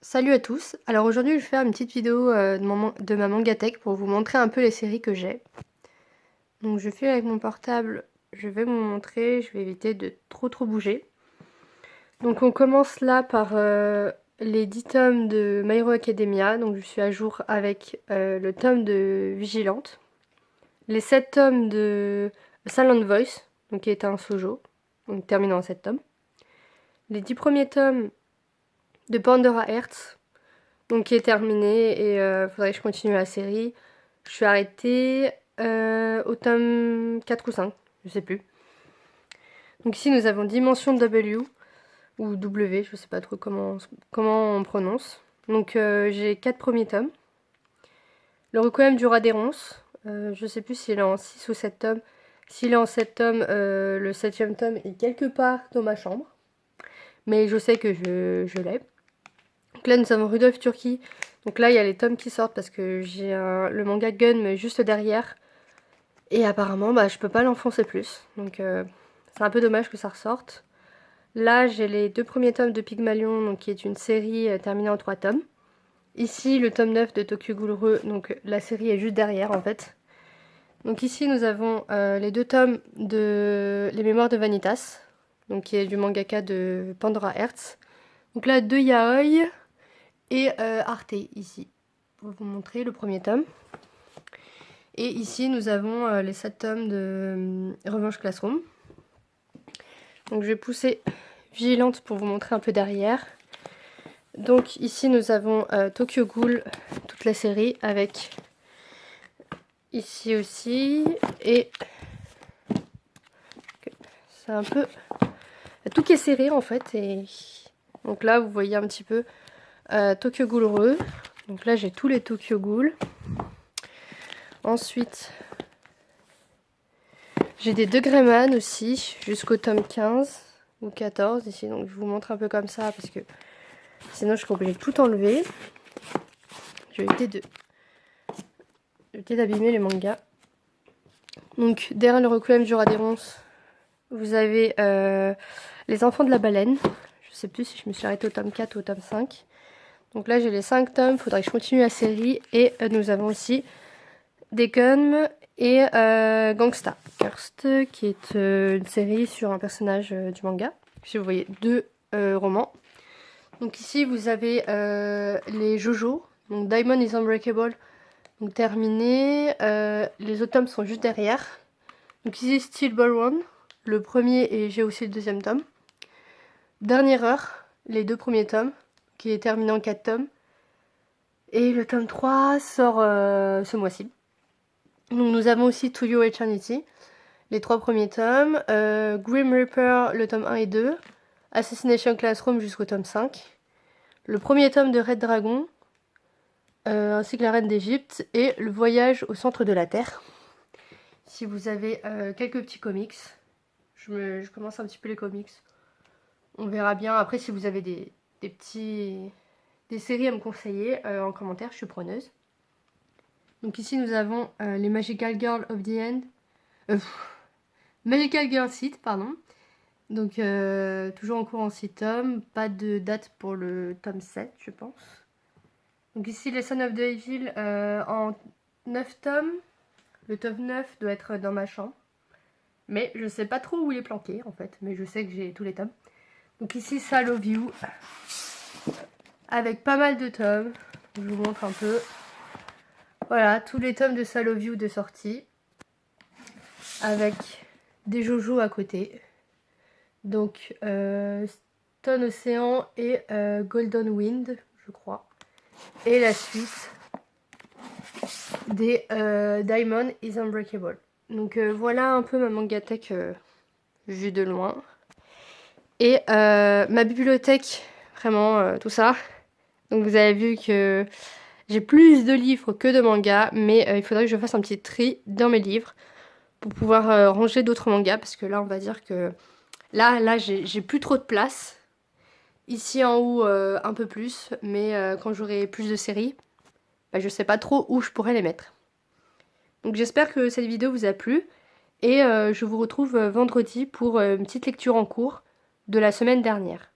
Salut à tous, alors aujourd'hui je vais faire une petite vidéo de ma mangatech pour vous montrer un peu les séries que j'ai. Donc je fais avec mon portable, je vais vous montrer, je vais éviter de trop bouger. Donc on commence là par les 10 tomes de My Hero Academia, donc je suis à jour avec le tome de Vigilante. Les 7 tomes de Silent Voice, donc qui est un shoujo, donc terminé en 7 tomes. Les 10 premiers tomes de Pandora Hearts, donc qui est terminé et faudrait que je continue la série. Je suis arrêtée au tome 4 ou 5, je sais plus. Donc ici nous avons Dimension W ou W, je sais pas trop comment on prononce. Donc j'ai 4 premiers tomes. Le Requiem du Roi des Ronces, je sais plus s'il est en 6 ou 7 tomes. S'il est en 7 tomes, le 7ème tome est quelque part dans ma chambre. Mais je sais que je l'ai. Donc là nous avons Rudolph Turkey. Donc là il y a les tomes qui sortent parce que j'ai le manga Gun mais juste derrière. Et apparemment je peux pas l'enfoncer plus. Donc c'est un peu dommage que ça ressorte. Là j'ai les 2 premiers tomes de Pygmalion, donc qui est une série terminée en 3 tomes. Ici le tome 9 de Tokyo Ghoul, donc la série est juste derrière en fait. Donc ici nous avons les 2 tomes de Les Mémoires de Vanitas, donc qui est du mangaka de Pandora Hearts. Donc là 2 yaoi et Arte ici, pour vous montrer le premier tome. Et ici nous avons les 7 tomes de Revenge Classroom. Donc je vais pousser Vigilante pour vous montrer un peu derrière. Donc ici nous avons Tokyo Ghoul, toute la série, avec ici aussi. Et c'est un peu tout qui est serré en fait. Et donc là vous voyez un petit peu Tokyo Ghoul Re. Donc là j'ai tous les Tokyo Ghoul. Ensuite j'ai des Greyman aussi, jusqu'au tome 15 ou 14 ici. Donc je vous montre un peu comme ça parce que sinon je serais obligée de tout enlever. Je vais éviter d'abîmer les mangas. Donc derrière le Requiem du Roi des Ronces, vous avez Les Enfants de la Baleine. Je sais plus si je me suis arrêtée au tome 4 ou au tome 5. Donc là j'ai les 5 tomes, faudrait que je continue la série. Et nous avons aussi Deacon et Gangsta Cursed, qui est une série sur un personnage du manga. Si vous voyez 2 romans. Donc ici vous avez les Jojo, donc Diamond is Unbreakable, donc terminé. Les autres tomes sont juste derrière. Donc ici Steel Ball One, le premier, et j'ai aussi le 2ème tome. Dernière heure, les 2 premiers tomes, qui est terminé en 4 tomes. Et le tome 3 sort ce mois-ci. Donc nous avons aussi To Your Eternity, les 3 premiers tomes. Grim Reaper, le tome 1 et 2. Assassination Classroom jusqu'au tome 5. Le premier tome de Red Dragon, ainsi que la Reine d'Égypte, et Le Voyage au centre de la Terre. Si vous avez quelques petits comics, je commence un petit peu les comics. On verra bien. Après, si vous avez des séries à me conseiller en commentaire, je suis preneuse. Donc ici, nous avons les Magical Girl of the End. Magical Girl Seed, pardon. Donc, toujours en cours en 6 tomes. Pas de date pour le tome 7, je pense. Donc ici, les Son of the Evil en 9 tomes. Le tome 9 doit être dans ma chambre. Mais je sais pas trop où il est planqué, en fait. Mais je sais que j'ai tous les tomes. Donc ici, ça Love You. Avec pas mal de tomes. Je vous montre un peu. Voilà, tous les tomes de Salo View de sortie. Avec des Jojo à côté. Donc, Stone Ocean et Golden Wind, je crois. Et la suite des Diamond is Unbreakable. Donc, voilà un peu ma mangatech vue de loin. Et ma bibliothèque, vraiment, tout ça. Donc, vous avez vu que j'ai plus de livres que de mangas, mais il faudrait que je fasse un petit tri dans mes livres pour pouvoir ranger d'autres mangas, parce que là, on va dire que là j'ai plus trop de place. Ici en haut, un peu plus, mais quand j'aurai plus de séries, je sais pas trop où je pourrais les mettre. Donc j'espère que cette vidéo vous a plu, et je vous retrouve vendredi pour une petite lecture en cours de la semaine dernière.